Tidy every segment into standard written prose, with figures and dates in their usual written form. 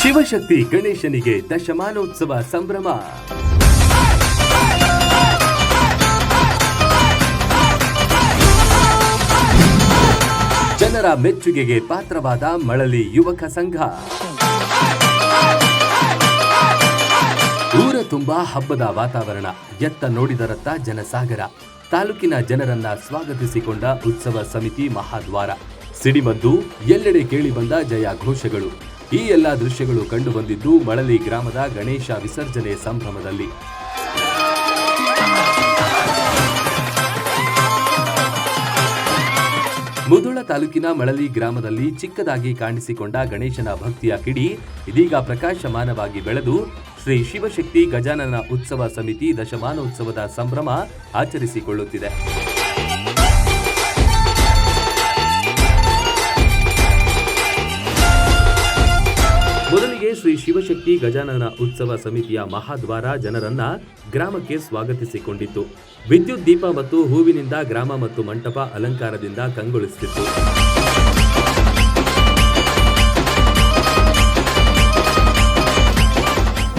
ಶಿವಶಕ್ತಿ ಗಣೇಶನಿಗೆ ದಶಮಾನೋತ್ಸವ ಸಂಭ್ರಮ. ಜನರ ಮೆಚ್ಚುಗೆಗೆ ಪಾತ್ರವಾದ ಮಳಲಿ ಯುವಕ ಸಂಘ. ಊರ ತುಂಬಾ ಹಬ್ಬದ ವಾತಾವರಣ, ಎತ್ತ ನೋಡಿದರತ್ತ ಜನಸಾಗರ. ತಾಲೂಕಿನ ಜನರನ್ನ ಸ್ವಾಗತಿಸಿಕೊಂಡ ಉತ್ಸವ ಸಮಿತಿ ಮಹಾದ್ವಾರ. ಸಿಡಿಮದ್ದು, ಎಲ್ಲೆಡೆ ಕೇಳಿ ಬಂದ ಜಯ ಘೋಷಗಳು. ಈ ಎಲ್ಲಾ ದೃಶ್ಯಗಳು ಕಂಡು ಬಂದಿದ್ದು ಮಳಲಿ ಗ್ರಾಮದ ಗಣೇಶ ವಿಸರ್ಜನೆ ಸಂಭ್ರಮದಲ್ಲಿ. ಮುಧೋಳ ತಾಲೂಕಿನ ಮಳಲಿ ಗ್ರಾಮದಲ್ಲಿ ಚಿಕ್ಕದಾಗಿ ಕಾಣಿಸಿಕೊಂಡ ಗಣೇಶನ ಭಕ್ತಿಯ ಕಿಡಿ ಇದೀಗ ಪ್ರಕಾಶಮಾನವಾಗಿ ಬೆಳೆದು ಶ್ರೀ ಶಿವಶಕ್ತಿ ಗಜಾನನ ಉತ್ಸವ ಸಮಿತಿ ದಶಮಾನೋತ್ಸವದ ಸಂಭ್ರಮ ಆಚರಿಸಿಕೊಳ್ಳುತ್ತಿದೆ. ಮೊದಲಿಗೆ ಶ್ರೀ ಶಿವಶಕ್ತಿ ಗಜಾನನ ಉತ್ಸವ ಸಮಿತಿಯ ಮಹಾದ್ವಾರ ಜನರನ್ನ ಗ್ರಾಮಕ್ಕೆ ಸ್ವಾಗತಿಸಿಕೊಂಡಿತ್ತು. ವಿದ್ಯುತ್ ದೀಪ ಮತ್ತು ಹೂವಿನಿಂದ ಗ್ರಾಮ ಮತ್ತು ಮಂಟಪ ಅಲಂಕಾರದಿಂದ ಕಂಗೊಳಿಸುತ್ತಿತ್ತು.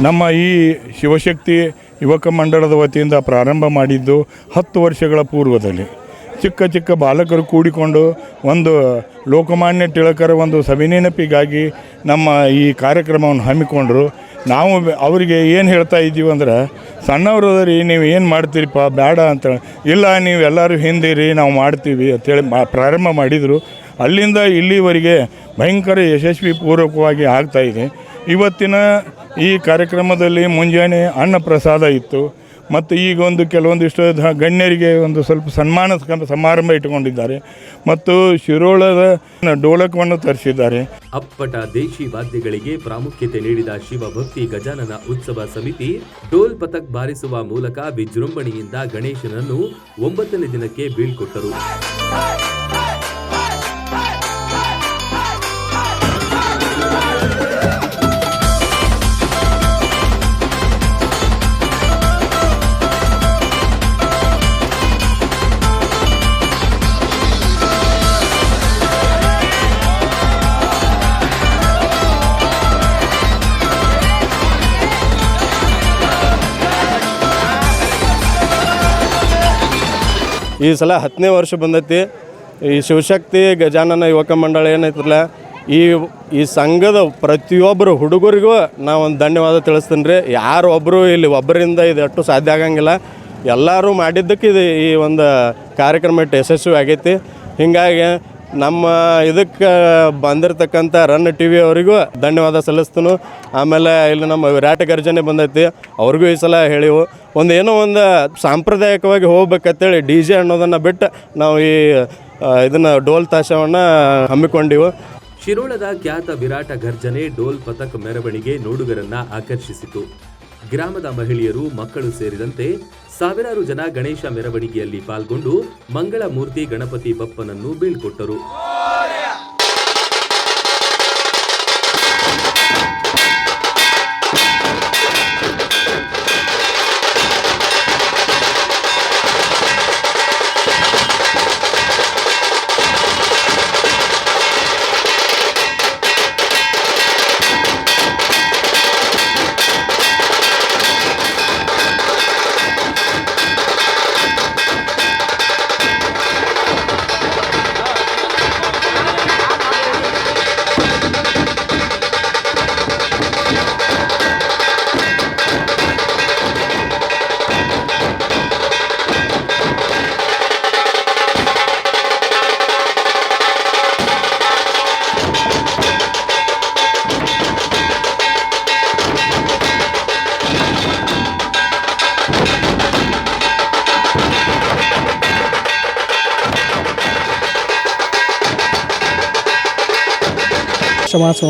ನಮ್ಮ ಈ ಶಿವಶಕ್ತಿ ಯುವಕ ಮಂಡಳದ ವತಿಯಿಂದ ಪ್ರಾರಂಭ ಮಾಡಿದ್ದು 10 ವರ್ಷಗಳ ಪೂರ್ವದಲ್ಲಿ. ಚಿಕ್ಕ ಚಿಕ್ಕ ಬಾಲಕರು ಕೂಡಿಕೊಂಡು ಒಂದು ಲೋಕಮಾನ್ಯ ತಿಲಕರ ಒಂದು ಸವಿನೆನಪಿಗಾಗಿ ನಮ್ಮ ಈ ಕಾರ್ಯಕ್ರಮವನ್ನು ಹಮ್ಮಿಕೊಂಡ್ರು. ನಾವು ಅವರಿಗೆ ಏನು ಹೇಳ್ತಾ ಇದ್ದೀವಿ ಅಂದ್ರೆ, ಸಣ್ಣವ್ರದ್ರಿ ನೀವು ಏನು ಮಾಡ್ತೀರಿಪ್ಪ ಬೇಡ ಅಂತ. ಇಲ್ಲ, ನೀವೆಲ್ಲರೂ ಹಿಂದಿರಿ, ನಾವು ಮಾಡ್ತೀವಿ ಅಂತೇಳಿ ಪ್ರಾರಂಭ ಮಾಡಿದರು. ಅಲ್ಲಿಂದ ಇಲ್ಲಿವರೆಗೆ ಭಯಂಕರ ಯಶಸ್ವಿ ಪೂರ್ವಕವಾಗಿ ಆಗ್ತಾಯಿದೆ. ಇವತ್ತಿನ ಈ ಕಾರ್ಯಕ್ರಮದಲ್ಲಿ ಮುಂಜಾನೆ ಅನ್ನ ಪ್ರಸಾದ ಇತ್ತು ಮತ್ತು ಈಗ ಒಂದು ಕೆಲವೊಂದಿಷ್ಟು ಗಣ್ಯರಿಗೆ ಒಂದು ಸ್ವಲ್ಪ ಸನ್ಮಾನ ಸಮಾರಂಭ ಇಟ್ಟುಕೊಂಡಿದ್ದಾರೆ ಮತ್ತು ಶಿರೋಳದ ಡೋಲಕವನ್ನು ತರಿಸಿದ್ದಾರೆ. ಅಪ್ಪಟ ದೇಶಿ ವಾದ್ಯಗಳಿಗೆ ಪ್ರಾಮುಖ್ಯತೆ ನೀಡಿದ ಶಿವಭಕ್ತಿ ಗಜಾನನ ಉತ್ಸವ ಸಮಿತಿ ಡೋಲ್ ಪತಕ್ ಬಾರಿಸುವ ಮೂಲಕ ವಿಜೃಂಭಣೆಯಿಂದ ಗಣೇಶನನ್ನು 9ನೇ ದಿನಕ್ಕೆ ಬೀಳ್ಕೊಟ್ಟರು. ಈ ಸಲ 10ನೇ ವರ್ಷ ಬಂದೈತಿ. ಈ ಶಿವಶಕ್ತಿ ಗಜಾನನ ಯುವಕ ಮಂಡಳ ಏನೈತ್ರಲ್ಲ, ಈ ಸಂಘದ ಪ್ರತಿಯೊಬ್ಬರು ಹುಡುಗರಿಗೂ ನಾವು ಒಂದು ಧನ್ಯವಾದ ತಿಳಿಸ್ತೀನಿ ರೀ. ಯಾರು ಒಬ್ಬರಿಂದ ಇದು ಅಷ್ಟು ಸಾಧ್ಯ ಆಗಂಗಿಲ್ಲ. ಎಲ್ಲರೂ ಮಾಡಿದ್ದಕ್ಕೆ ಇದು ಈ ಒಂದು ಕಾರ್ಯಕ್ರಮ ಇಟ್ಟು ಯಶಸ್ವಿ ಆಗೈತಿ. ಹೀಗಾಗಿ ನಮ್ಮ ಇದಕ್ಕೆ ಬಂದಿರತಕ್ಕಂಥ ರನ್ TV ಅವರಿಗೂ ಧನ್ಯವಾದ ಸಲ್ಲಿಸ್ತೀನಿ. ಆಮೇಲೆ ಇಲ್ಲಿ ನಮ್ಮ ವಿರಾಟ ಗರ್ಜನೆ ಬಂದೈತಿ, ಅವ್ರಿಗೂ ಈ ಸಲ ಹೇಳಿವು. ಏನೋ ಒಂದು ಸಾಂಪ್ರದಾಯಿಕವಾಗಿ ಹೋಗ್ಬೇಕಂತೇಳಿ DJ ಅನ್ನೋದನ್ನು ಬಿಟ್ಟು ನಾವು ಇದನ್ನು ಡೋಲ್ ತಾಶವನ್ನು ಹಮ್ಮಿಕೊಂಡಿವು. ಶಿರೋಳದ ಖ್ಯಾತ ವಿರಾಟ ಗರ್ಜನೆ ಡೋಲ್ ಪತಕ್ ಮೆರವಣಿಗೆ ನೋಡುಗರನ್ನ ಆಕರ್ಷಿಸಿತು. ಗ್ರಾಮದ ಮಹಿಳೆಯರು, ಮಕ್ಕಳು ಸೇರಿದಂತೆ ಸಾವಿರಾರು ಜನ ಗಣೇಶ ಮೆರವಣಿಗೆಯಲ್ಲಿ ಪಾಲ್ಗೊಂಡು ಮಂಗಳ ಮೂರ್ತಿ ಗಣಪತಿ ಬಪ್ಪನನ್ನು ಬೀಳ್ಕೊಟ್ಟರು.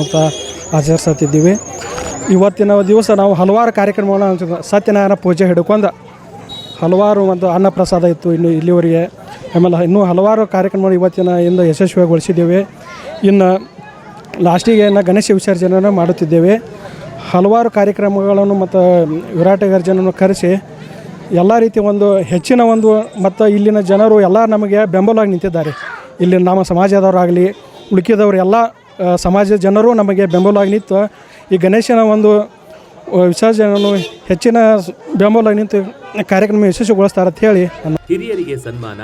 ಅಂತ ಆಚರಿಸುತ್ತಿದ್ದೀವಿ. ಇವತ್ತಿನ ದಿವಸ ನಾವು ಹಲವಾರು ಕಾರ್ಯಕ್ರಮಗಳನ್ನು ಸತ್ಯನಾರಾಯಣ ಪೂಜೆ ಹಿಡ್ಕೊಂಡು ಹಲವಾರು ಒಂದು ಅನ್ನ ಪ್ರಸಾದ ಇತ್ತು ಇಲ್ಲಿವರೆಗೆ. ಆಮೇಲೆ ಇನ್ನೂ ಹಲವಾರು ಕಾರ್ಯಕ್ರಮಗಳು ಇವತ್ತಿನ ಇಂದ ಯಶಸ್ವಿಗೊಳಿಸಿದ್ದೇವೆ. ಇನ್ನು ಲಾಸ್ಟಿಗೆ ಗಣೇಶ ವಿಸರ್ಜನೆಯನ್ನು ಮಾಡುತ್ತಿದ್ದೇವೆ. ಹಲವಾರು ಕಾರ್ಯಕ್ರಮಗಳನ್ನು ಮತ್ತು ವಿರಾಟ ಗರ್ಜನನ್ನು ಕರೆಸಿ ಎಲ್ಲ ರೀತಿ ಒಂದು ಹೆಚ್ಚಿನ ಒಂದು ಮತ್ತು ಇಲ್ಲಿನ ಜನರು ಎಲ್ಲ ನಮಗೆ ಬೆಂಬಲವಾಗಿ ನಿಂತಿದ್ದಾರೆ. ಇಲ್ಲಿ ನಮ್ಮ ಸಮಾಜದವರಾಗಲಿ ಉಳುಕಿದವರು ಎಲ್ಲ ಸಮಾಜದ ಜನರು ನಮಗೆ ಬೆಂಬಲವಾಗಿ ನಿಂತು ಈ ಗಣೇಶನ ಒಂದು ವಿಸರ್ಜನೆಯನ್ನು ಹೆಚ್ಚಿನ ಬೆಂಬಲ ನಿಂತು ಕಾರ್ಯಕ್ರಮ ಯಶಸ್ವಿಗೊಳಿಸ್ತಾರೆ ಅಂತ ಹೇಳಿ ಹಿರಿಯರಿಗೆ ಸನ್ಮಾನ,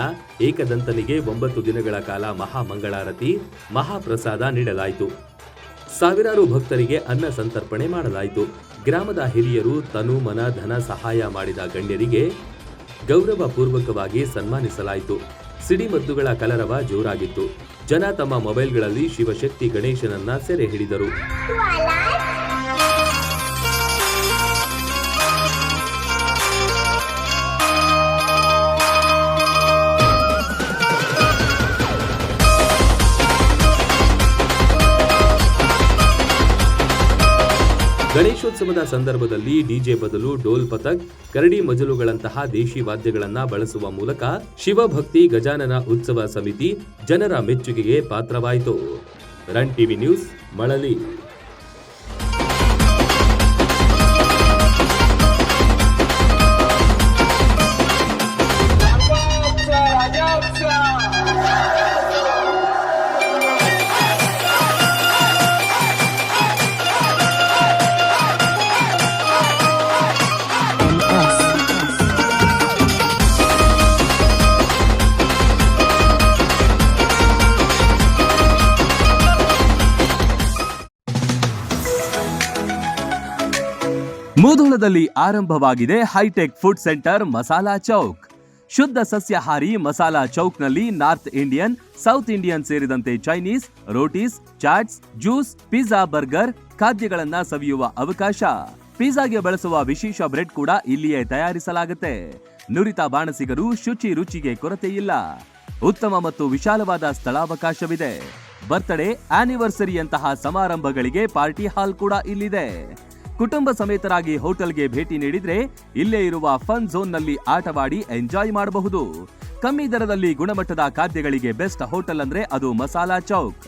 ಏಕದಂತನಿಗೆ 9 ದಿನಗಳ ಕಾಲ ಮಹಾಮಂಗಳಾರತಿ, ಮಹಾಪ್ರಸಾದ ನೀಡಲಾಯಿತು. ಸಾವಿರಾರು ಭಕ್ತರಿಗೆ ಅನ್ನ ಸಂತರ್ಪಣೆ ಮಾಡಲಾಯಿತು. ಗ್ರಾಮದ ಹಿರಿಯರು ತನು ಮನ ಧನ ಸಹಾಯ ಮಾಡಿದ ಗಣ್ಯರಿಗೆ ಗೌರವ ಪೂರ್ವಕವಾಗಿ ಸನ್ಮಾನಿಸಲಾಯಿತು. ಸಿಡಿಮದ್ದುಗಳ ಕಲರವ ಜೋರಾಗಿತ್ತು. ಜನ ತಮ್ಮ ಮೊಬೈಲ್ಗಳಲ್ಲಿ ಶಿವಶಕ್ತಿ ಗಣೇಶನನ್ನ ಸೆರೆ ಹಿಡಿದರು. ಗಣೇಶೋತ್ಸವದ ಸಂದರ್ಭದಲ್ಲಿ ಡಿಜೆ ಬದಲು ಡೋಲ್ ಪತಕ್, ಕರಡಿ ಮಜಲುಗಳಂತಹ ದೇಶಿ ವಾದ್ಯಗಳನ್ನ ಬಳಸುವ ಮೂಲಕ ಶಿವಭಕ್ತಿ ಗಜಾನನ ಉತ್ಸವ ಸಮಿತಿ ಜನರ ಮೆಚ್ಚುಗೆಗೆ ಪಾತ್ರವಾಯಿತು. Run TV news, Malali. ಮುಧೋಳದಲ್ಲಿ ಆರಂಭವಾಗಿದೆ hitech food center Masala Chowk. ಶುದ್ಧ ಸಸ್ಯಾಹಾರಿ ಮಸಾಲಾ ಚೌಕ್ನಲ್ಲಿ ನಾರ್ತ್ ಇಂಡಿಯನ್, ಸೌತ್ ಇಂಡಿಯನ್ ಸೇರಿದಂತೆ Chinese, rotis, chaats, juice, pizza, burger ಖಾದ್ಯಗಳನ್ನ ಸವಿಯುವ ಅವಕಾಶ. ಪಿಜ್ಜಾಗೆ ಬಳಸುವ ವಿಶೇಷ ಬ್ರೆಡ್ ಕೂಡ ಇಲ್ಲಿಯೇ ತಯಾರಿಸಲಾಗುತ್ತೆ. ನುರಿತ ಬಾಣಸಿಗರು, ಶುಚಿ ರುಚಿಗೆ ಕೊರತೆ ಇಲ್ಲ. ಉತ್ತಮ ಮತ್ತು ವಿಶಾಲವಾದ ಸ್ಥಳಾವಕಾಶವಿದೆ. ಬರ್ತ್ಡೇ, ಆನಿವರ್ಸರಿಯಂತಹ ಸಮಾರಂಭಗಳಿಗೆ ಪಾರ್ಟಿ ಹಾಲ್ ಕೂಡ ಇಲ್ಲಿದೆ. ಕುಟುಂಬ ಸಮೇತರಾಗಿ ಹೋಟೆಲ್ಗೆ ಭೇಟಿ ನೀಡಿದ್ರೆ ಇಲ್ಲೇ ಇರುವ ಫನ್ ಝೋನ್ನಲ್ಲಿ ಆಟವಾಡಿ ಎಂಜಾಯ್ ಮಾಡಬಹುದು. ಕಮ್ಮಿ ದರದಲ್ಲಿ ಗುಣಮಟ್ಟದ ಖಾದ್ಯಗಳಿಗೆ ಬೆಸ್ಟ್ ಹೋಟೆಲ್ ಅಂದ್ರೆ ಅದು ಮಸಾಲಾ ಚೌಕ್.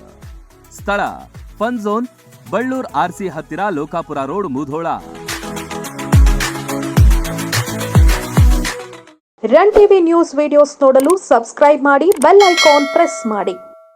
ಸ್ಥಳ ಫನ್ ಝೋನ್, ಬಳ್ಳೂರ್ ಆರ್ಸಿ ಹತ್ತಿರ, Lokapura road, Mudhol. Run TV news videos ನೋಡಲು ಸಬ್ಸ್ಕ್ರೈಬ್ ಮಾಡಿ, ಬೆಲ್ ಐಕಾನ್ ಪ್ರೆಸ್ ಮಾಡಿ.